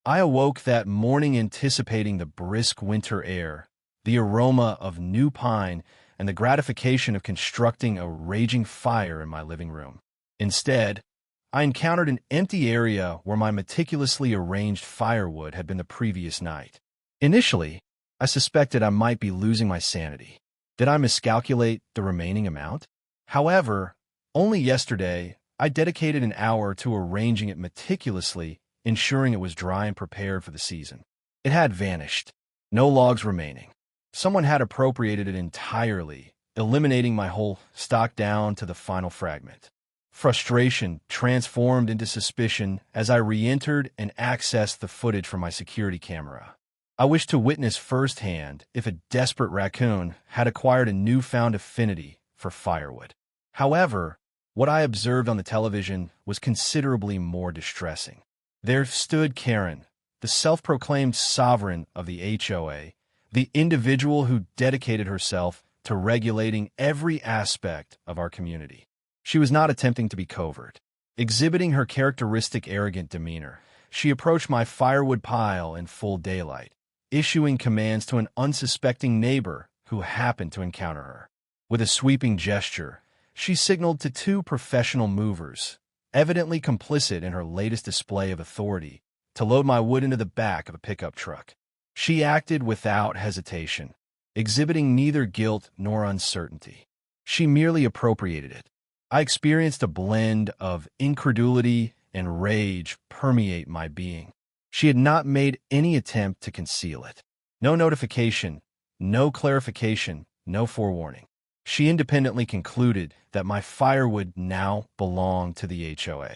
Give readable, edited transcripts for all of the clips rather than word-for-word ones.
I awoke that morning anticipating the brisk winter air, the aroma of new pine, and the gratification of constructing a raging fire in my living room. Instead, I encountered an empty area where my meticulously arranged firewood had been the previous night. Initially, I suspected I might be losing my sanity. Did I miscalculate the remaining amount? However, only yesterday, I dedicated an hour to arranging it meticulously, ensuring it was dry and prepared for the season. It had vanished. No logs remaining. Someone had appropriated it entirely, eliminating my whole stock down to the final fragment. Frustration transformed into suspicion as I re-entered and accessed the footage from my security camera. I wished to witness firsthand if a desperate raccoon had acquired a newfound affinity for firewood. However, what I observed on the television was considerably more distressing. There stood Karen, the self-proclaimed sovereign of the HOA, the individual who dedicated herself to regulating every aspect of our community. She was not attempting to be covert. Exhibiting her characteristic arrogant demeanor, she approached my firewood pile in full daylight, issuing commands to an unsuspecting neighbor who happened to encounter her. With a sweeping gesture, she signaled to two professional movers, evidently complicit in her latest display of authority, to load my wood into the back of a pickup truck. She acted without hesitation, exhibiting neither guilt nor uncertainty. She merely appropriated it. I experienced a blend of incredulity and rage permeate my being. She had not made any attempt to conceal it. No notification, no clarification, no forewarning. She independently concluded that my firewood now belonged to the HOA.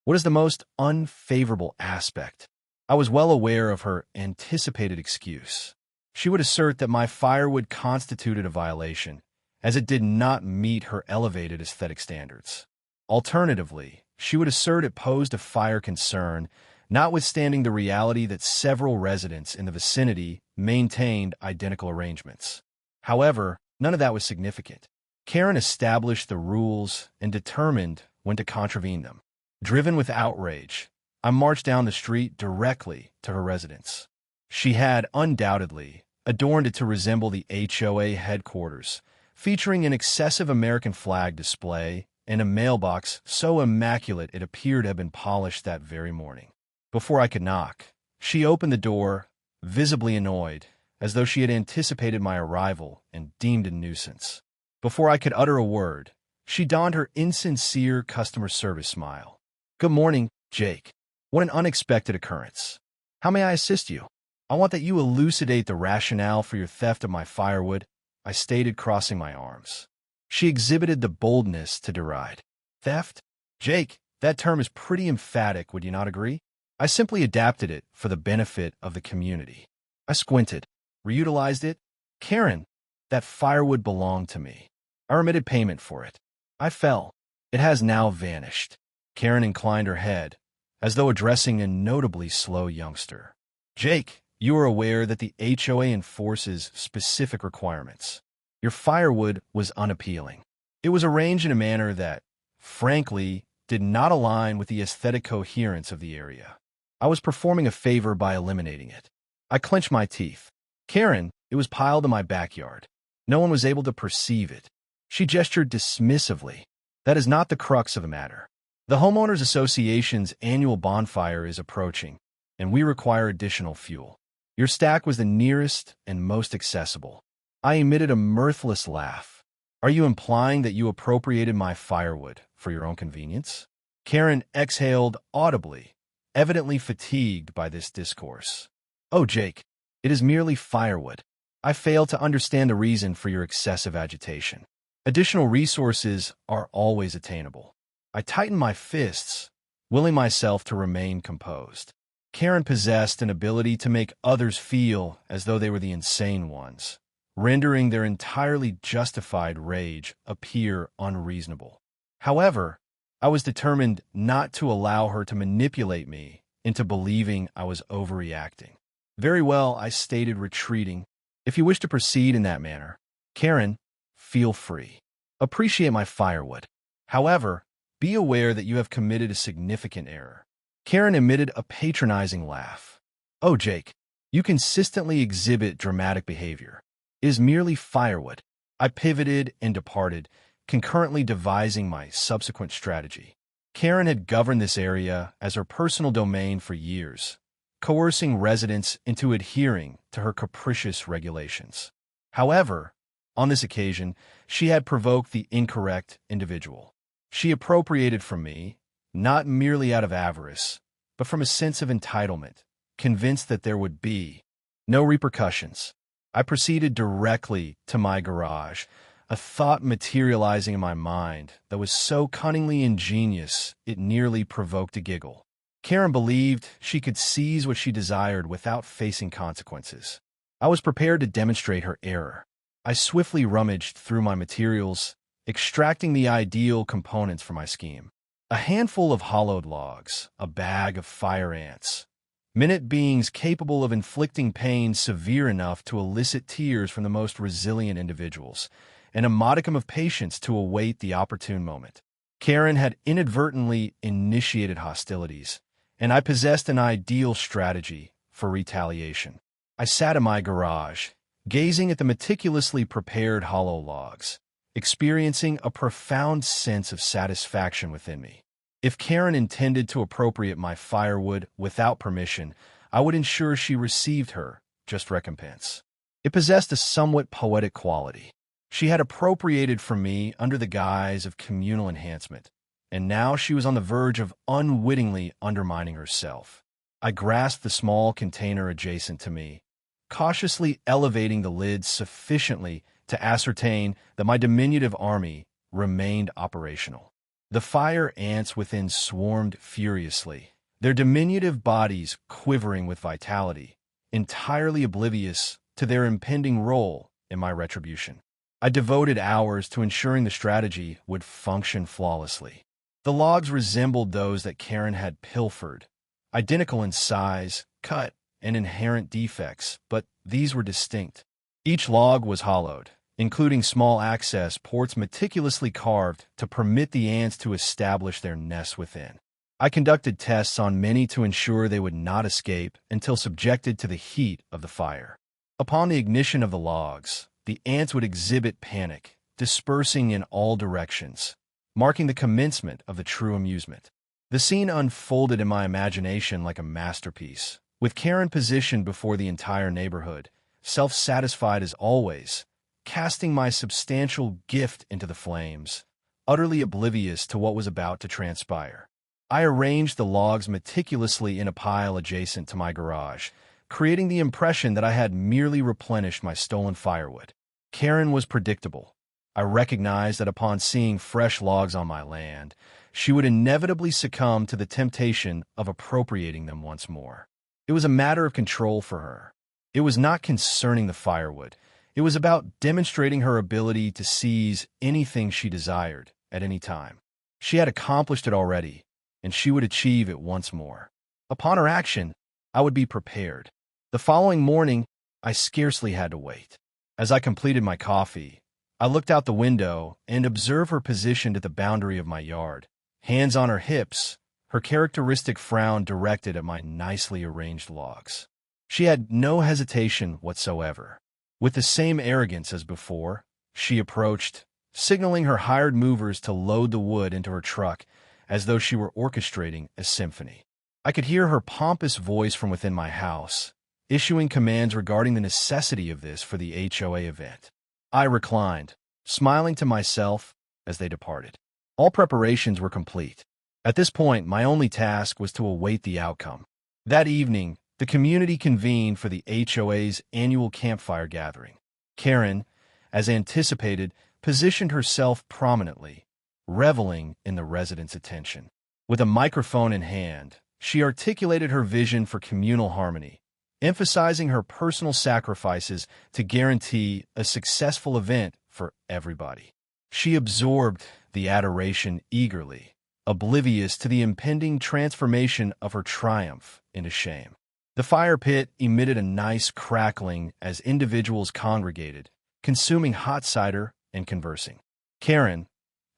What is the most unfavorable aspect? I was well aware of her anticipated excuse. She would assert that my firewood constituted a violation, as it did not meet her elevated aesthetic standards. Alternatively, she would assert it posed a fire concern, notwithstanding the reality that several residents in the vicinity maintained identical arrangements. However, none of that was significant. Karen established the rules and determined when to contravene them. Driven with outrage, I marched down the street directly to her residence. She had undoubtedly adorned it to resemble the HOA headquarters, featuring an excessive American flag display and a mailbox so immaculate it appeared to have been polished that very morning. Before I could knock, she opened the door, visibly annoyed, as though she had anticipated my arrival and deemed a nuisance. Before I could utter a word, she donned her insincere customer service smile. "Good morning, Jake. What an unexpected occurrence. How may I assist you? I want that you elucidate the rationale for your theft of my firewood," I stated, crossing my arms. She exhibited the boldness to deride. "Theft? Jake, that term is pretty emphatic, would you not agree? I simply adapted it for the benefit of the community." I squinted. "Reutilized it? Karen, that firewood belonged to me. I remitted payment for it. I fell. It has now vanished." Karen inclined her head, as though addressing a notably slow youngster. "Jake, you are aware that the HOA enforces specific requirements. Your firewood was unappealing. It was arranged in a manner that, frankly, did not align with the aesthetic coherence of the area. I was performing a favor by eliminating it." I clenched my teeth. "Karen, it was piled in my backyard. No one was able to perceive it." She gestured dismissively. "That is not the crux of the matter. The Homeowners Association's annual bonfire is approaching, and we require additional fuel. Your stack was the nearest and most accessible." I emitted a mirthless laugh. "Are you implying that you appropriated my firewood for your own convenience?" Karen exhaled audibly, evidently fatigued by this discourse. "Oh, Jake, it is merely firewood. I fail to understand the reason for your excessive agitation. Additional resources are always attainable." I tightened my fists, willing myself to remain composed. Karen possessed an ability to make others feel as though they were the insane ones, rendering their entirely justified rage appear unreasonable. However, I was determined not to allow her to manipulate me into believing I was overreacting. "Very well," I stated, retreating. "If you wish to proceed in that manner, Karen, feel free. Appreciate my firewood. However, be aware that you have committed a significant error." Karen emitted a patronizing laugh. "Oh, Jake, you consistently exhibit dramatic behavior. It is merely firewood." I pivoted and departed, concurrently devising my subsequent strategy. Karen had governed this area as her personal domain for years, coercing residents into adhering to her capricious regulations. However, on this occasion, she had provoked the incorrect individual. She appropriated from me, not merely out of avarice, but from a sense of entitlement, convinced that there would be no repercussions. I proceeded directly to my garage, a thought materializing in my mind that was so cunningly ingenious it nearly provoked a giggle. Karen believed she could seize what she desired without facing consequences. I was prepared to demonstrate her error. I swiftly rummaged through my materials, extracting the ideal components for my scheme. A handful of hollowed logs, a bag of fire ants, minute beings capable of inflicting pain severe enough to elicit tears from the most resilient individuals, and a modicum of patience to await the opportune moment. Karen had inadvertently initiated hostilities, and I possessed an ideal strategy for retaliation. I sat in my garage, gazing at the meticulously prepared hollow logs, experiencing a profound sense of satisfaction within me. If Karen intended to appropriate my firewood without permission, I would ensure she received her just recompense. It possessed a somewhat poetic quality. She had appropriated from me under the guise of communal enhancement, and now she was on the verge of unwittingly undermining herself. I grasped the small container adjacent to me, cautiously elevating the lid sufficiently to ascertain that my diminutive army remained operational. The fire ants within swarmed furiously, their diminutive bodies quivering with vitality, entirely oblivious to their impending role in my retribution. I devoted hours to ensuring the strategy would function flawlessly. The logs resembled those that Karen had pilfered, identical in size, cut, and inherent defects, but these were distinct. Each log was hollowed, including small access ports meticulously carved to permit the ants to establish their nests within. I conducted tests on many to ensure they would not escape until subjected to the heat of the fire. Upon the ignition of the logs, the ants would exhibit panic, dispersing in all directions, marking the commencement of the true amusement. The scene unfolded in my imagination like a masterpiece, with Karen positioned before the entire neighborhood, self-satisfied as always, casting my substantial gift into the flames, utterly oblivious to what was about to transpire. I arranged the logs meticulously in a pile adjacent to my garage, creating the impression that I had merely replenished my stolen firewood. Karen was predictable. I recognized that upon seeing fresh logs on my land, she would inevitably succumb to the temptation of appropriating them once more. It was a matter of control for her. It was not concerning the firewood. It was about demonstrating her ability to seize anything she desired at any time. She had accomplished it already, and she would achieve it once more. Upon her action, I would be prepared. The following morning, I scarcely had to wait. As I completed my coffee, I looked out the window and observed her positioned at the boundary of my yard, hands on her hips, her characteristic frown directed at my nicely arranged logs. She had no hesitation whatsoever. With the same arrogance as before, she approached, signaling her hired movers to load the wood into her truck as though she were orchestrating a symphony. I could hear her pompous voice from within my house, issuing commands regarding the necessity of this for the HOA event. I reclined, smiling to myself as they departed. All preparations were complete. At this point, my only task was to await the outcome. That evening, the community convened for the HOA's annual campfire gathering. Karen, as anticipated, positioned herself prominently, reveling in the residents' attention. With a microphone in hand, she articulated her vision for communal harmony, emphasizing her personal sacrifices to guarantee a successful event for everybody. She absorbed the adoration eagerly, oblivious to the impending transformation of her triumph into shame. The fire pit emitted a nice crackling as individuals congregated, consuming hot cider and conversing. Karen,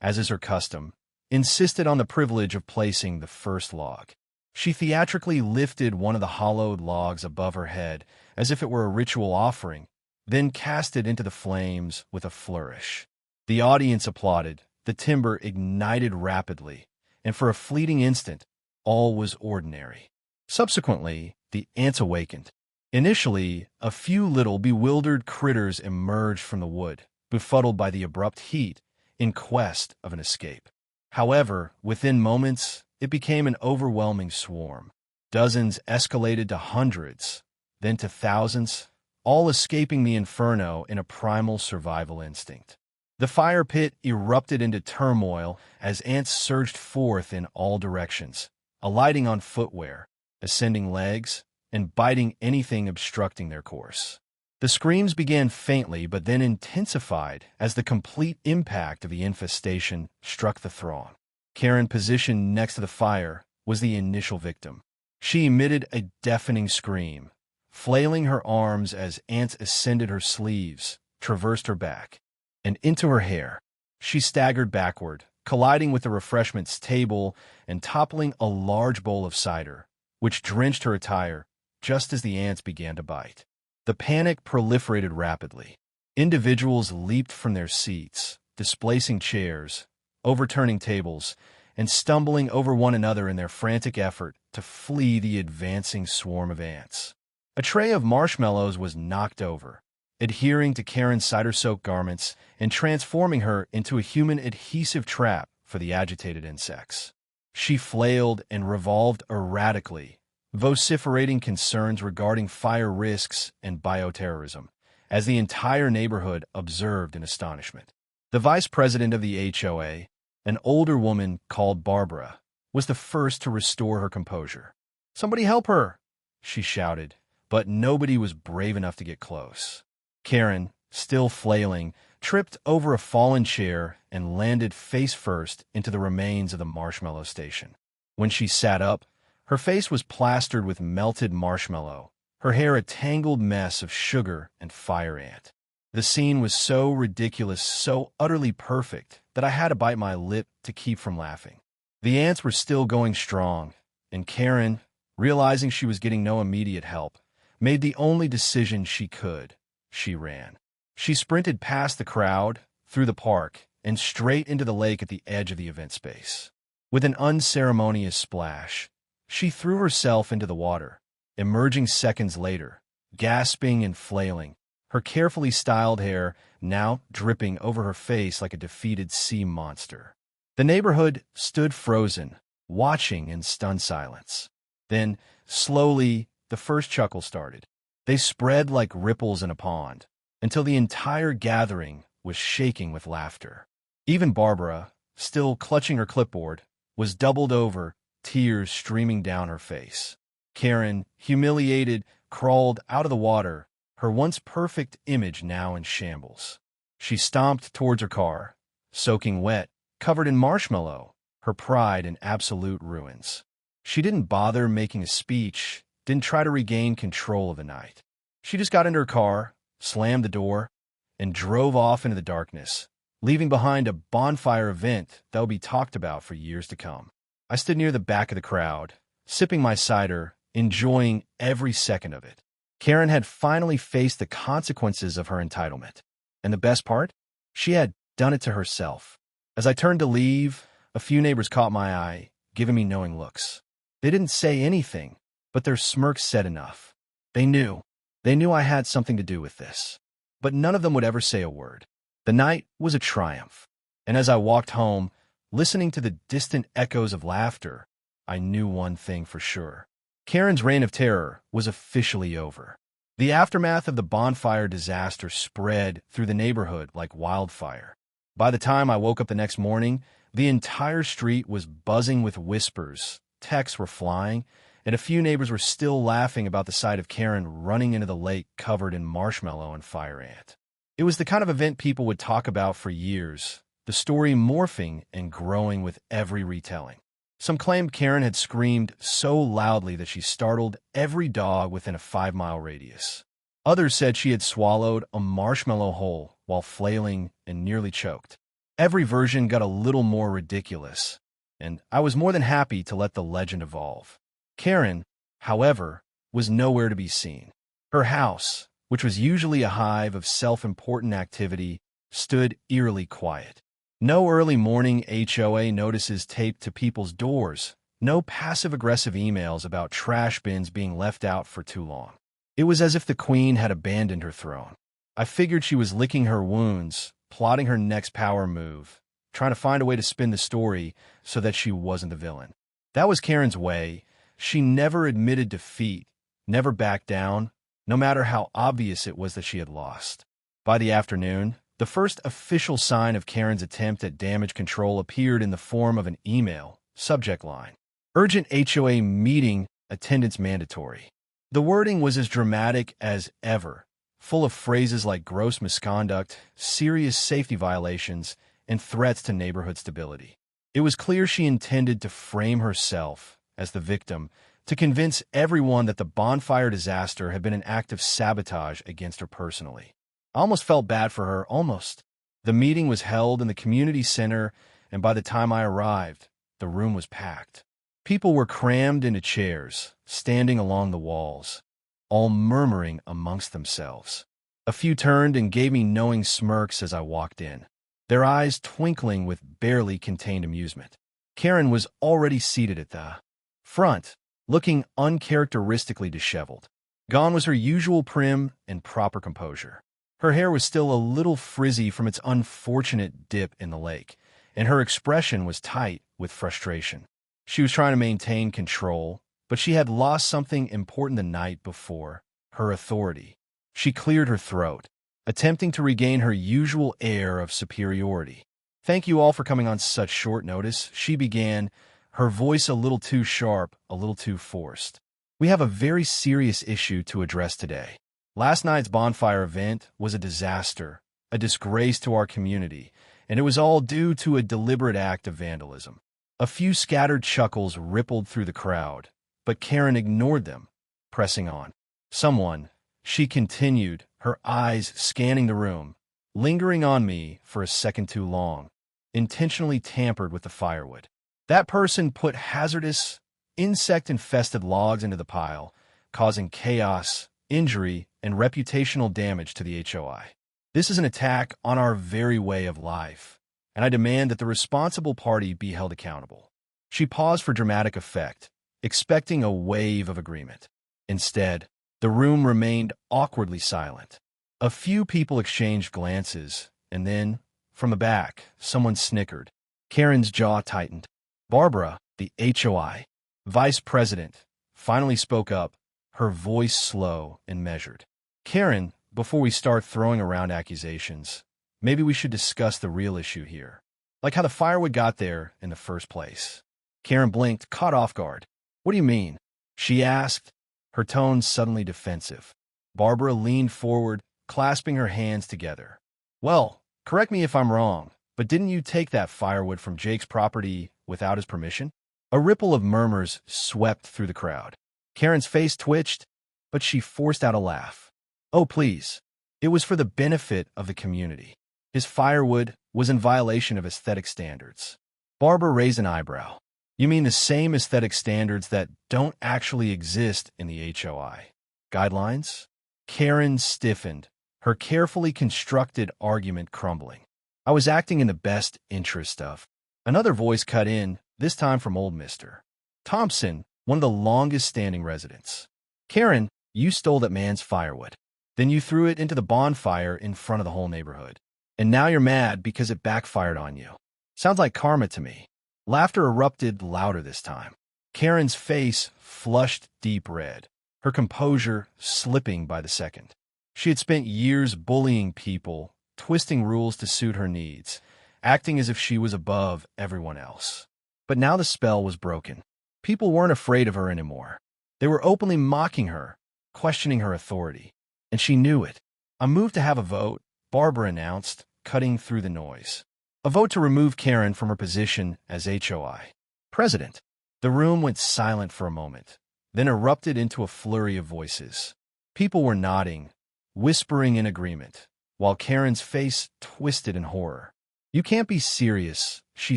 as is her custom, insisted on the privilege of placing the first log. She theatrically lifted one of the hollowed logs above her head as if it were a ritual offering, then cast it into the flames with a flourish. The audience applauded, the timber ignited rapidly, and for a fleeting instant, all was ordinary. Subsequently, the ants awakened. Initially, a few little bewildered critters emerged from the wood, befuddled by the abrupt heat, in quest of an escape. However, within moments, it became an overwhelming swarm. Dozens escalated to hundreds, then to thousands, all escaping the inferno in a primal survival instinct. The fire pit erupted into turmoil as ants surged forth in all directions, alighting on footwear, ascending legs, and biting anything obstructing their course. The screams began faintly but then intensified as the complete impact of the infestation struck the throng. Karen, positioned next to the fire, was the initial victim. She emitted a deafening scream, flailing her arms as ants ascended her sleeves, traversed her back, and into her hair. She staggered backward, colliding with the refreshments table and toppling a large bowl of cider, which drenched her attire just as the ants began to bite. The panic proliferated rapidly. Individuals leaped from their seats, displacing chairs, overturning tables, and stumbling over one another in their frantic effort to flee the advancing swarm of ants. A tray of marshmallows was knocked over, adhering to Karen's cider-soaked garments and transforming her into a human adhesive trap for the agitated insects. She flailed and revolved erratically, vociferating concerns regarding fire risks and bioterrorism, as the entire neighborhood observed in astonishment. The vice president of the HOA, an older woman called Barbara, was the first to restore her composure. "Somebody help her!" she shouted, but nobody was brave enough to get close. Karen, still flailing, tripped over a fallen chair and landed face first into the remains of the marshmallow station. When she sat up, her face was plastered with melted marshmallow, her hair a tangled mess of sugar and fire ant. The scene was so ridiculous, so utterly perfect, that I had to bite my lip to keep from laughing. The ants were still going strong, and Karen, realizing she was getting no immediate help, made the only decision she could. She ran. She sprinted past the crowd, through the park, and straight into the lake at the edge of the event space. With an unceremonious splash, she threw herself into the water, emerging seconds later, gasping and flailing, her carefully styled hair now dripping over her face like a defeated sea monster. The neighborhood stood frozen, watching in stunned silence. Then, slowly, the first chuckle started. They spread like ripples in a pond, until the entire gathering was shaking with laughter. Even Barbara, still clutching her clipboard, was doubled over, tears streaming down her face. Karen, humiliated, crawled out of the water, her once perfect image now in shambles. She stomped towards her car, soaking wet, covered in marshmallow, her pride in absolute ruins. She didn't bother making a speech, didn't try to regain control of the night. She just got into her car, slammed the door, and drove off into the darkness, leaving behind a bonfire event that will be talked about for years to come. I stood near the back of the crowd, sipping my cider, enjoying every second of it. Karen had finally faced the consequences of her entitlement. And the best part? She had done it to herself. As I turned to leave, a few neighbors caught my eye, giving me knowing looks. They didn't say anything, but their smirks said enough. They knew. They knew I had something to do with this. But none of them would ever say a word. The night was a triumph. And as I walked home, listening to the distant echoes of laughter, I knew one thing for sure. Karen's reign of terror was officially over. The aftermath of the bonfire disaster spread through the neighborhood like wildfire. By the time I woke up the next morning, the entire street was buzzing with whispers, texts were flying, and a few neighbors were still laughing about the sight of Karen running into the lake covered in marshmallow and fire ant. It was the kind of event people would talk about for years, the story morphing and growing with every retelling. Some claimed Karen had screamed so loudly that she startled every dog within a 5-mile radius. Others said she had swallowed a marshmallow whole while flailing and nearly choked. Every version got a little more ridiculous, and I was more than happy to let the legend evolve. Karen, however, was nowhere to be seen. Her house, which was usually a hive of self-important activity, stood eerily quiet. No early morning HOA notices taped to people's doors, no passive-aggressive emails about trash bins being left out for too long. It was as if the queen had abandoned her throne. I figured she was licking her wounds, plotting her next power move, trying to find a way to spin the story so that she wasn't the villain. That was Karen's way. She never admitted defeat, never backed down, no matter how obvious it was that she had lost. By the afternoon, the first official sign of Karen's attempt at damage control appeared in the form of an email, subject line: "Urgent HOA meeting, attendance mandatory." The wording was as dramatic as ever, full of phrases like gross misconduct, serious safety violations, and threats to neighborhood stability. It was clear she intended to frame herself as the victim, to convince everyone that the bonfire disaster had been an act of sabotage against her personally. I almost felt bad for her, almost. The meeting was held in the community center, and by the time I arrived, the room was packed. People were crammed into chairs, standing along the walls, all murmuring amongst themselves. A few turned and gave me knowing smirks as I walked in, their eyes twinkling with barely contained amusement. Karen was already seated at the front, looking uncharacteristically disheveled. Gone was her usual prim and proper composure. Her hair was still a little frizzy from its unfortunate dip in the lake, and her expression was tight with frustration. She was trying to maintain control, but she had lost something important the night before: her authority. She cleared her throat, attempting to regain her usual air of superiority. "Thank you all for coming on such short notice," she began, her voice a little too sharp, a little too forced. "We have a very serious issue to address today. Last night's bonfire event was a disaster, a disgrace to our community, and it was all due to a deliberate act of vandalism." A few scattered chuckles rippled through the crowd, but Karen ignored them, pressing on. "Someone," she continued, her eyes scanning the room, lingering on me for a second too long, "intentionally tampered with the firewood. That person put hazardous, insect-infested logs into the pile, causing chaos, injury, and reputational damage to the HOI. This is an attack on our very way of life, and I demand that the responsible party be held accountable." She paused for dramatic effect, expecting a wave of agreement. Instead, the room remained awkwardly silent. A few people exchanged glances, and then, from the back, someone snickered. Karen's jaw tightened. Barbara, the HOI vice president, finally spoke up, her voice slow and measured. "Karen, before we start throwing around accusations, maybe we should discuss the real issue here, like how the firewood got there in the first place." Karen blinked, caught off guard. "What do you mean?" she asked, her tone suddenly defensive. Barbara leaned forward, clasping her hands together. "Well, correct me if I'm wrong, but didn't you take that firewood from Jake's property without his permission?" A ripple of murmurs swept through the crowd. Karen's face twitched, but she forced out a laugh. "Oh, please. It was for the benefit of the community. His firewood was in violation of aesthetic standards." Barbara raised an eyebrow. "You mean the same aesthetic standards that don't actually exist in the HOI guidelines?" Karen stiffened, her carefully constructed argument crumbling. "I was acting in the best interest of—" Another voice cut in, this time from old Mr. Thompson, one of the longest-standing residents. "Karen, you stole that man's firewood. Then you threw it into the bonfire in front of the whole neighborhood. And now you're mad because it backfired on you. Sounds like karma to me." Laughter erupted louder this time. Karen's face flushed deep red, her composure slipping by the second. She had spent years bullying people, twisting rules to suit her needs, acting as if she was above everyone else. But now the spell was broken. People weren't afraid of her anymore. They were openly mocking her, questioning her authority. And she knew it. "I moved to have a vote," Barbara announced, cutting through the noise. "A vote to remove Karen from her position as HOI president." The room went silent for a moment, then erupted into a flurry of voices. People were nodding, whispering in agreement, while Karen's face twisted in horror. "You can't be serious," she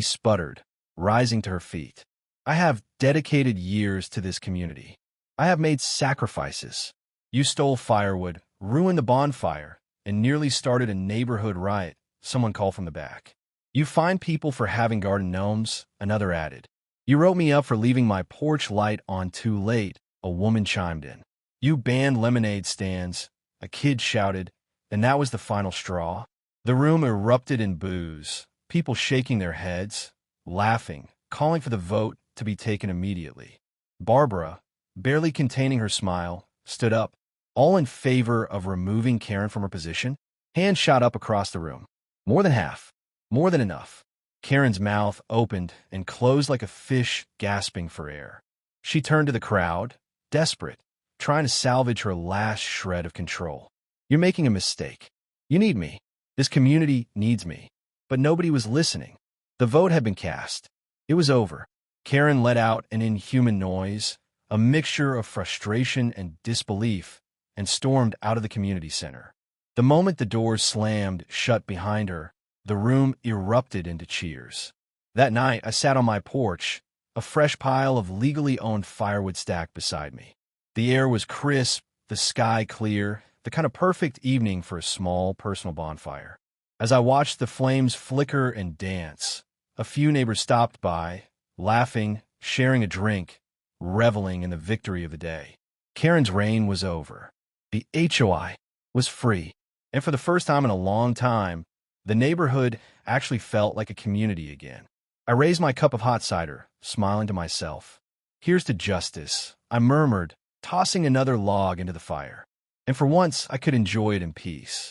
sputtered, rising to her feet. I have dedicated years to this community. I have made sacrifices. You stole firewood, ruined the bonfire, and nearly started a neighborhood riot, someone called from the back. You fined people for having garden gnomes, another added. You wrote me up for leaving my porch light on too late, a woman chimed in. You banned lemonade stands, a kid shouted, and that was the final straw. The room erupted in boos, people shaking their heads, laughing, calling for the vote to be taken immediately. Barbara, barely containing her smile, stood up, all in favor of removing Karen from her position. Hands shot up across the room. More than half. More than enough. Karen's mouth opened and closed like a fish gasping for air. She turned to the crowd, desperate, trying to salvage her last shred of control. You're making a mistake. You need me. This community needs me. But nobody was listening. The vote had been cast. It was over. Karen let out an inhuman noise, a mixture of frustration and disbelief, and stormed out of the community center. The moment the doors slammed shut behind her, the room erupted into cheers. That night, I sat on my porch, a fresh pile of legally owned firewood stacked beside me. The air was crisp, the sky clear, the kind of perfect evening for a small personal bonfire. As I watched the flames flicker and dance, a few neighbors stopped by, laughing, sharing a drink, reveling in the victory of the day. Karen's reign was over. The HOA was free. And for the first time in a long time, the neighborhood actually felt like a community again. I raised my cup of hot cider, smiling to myself. Here's to justice, I murmured, tossing another log into the fire. And for once, I could enjoy it in peace.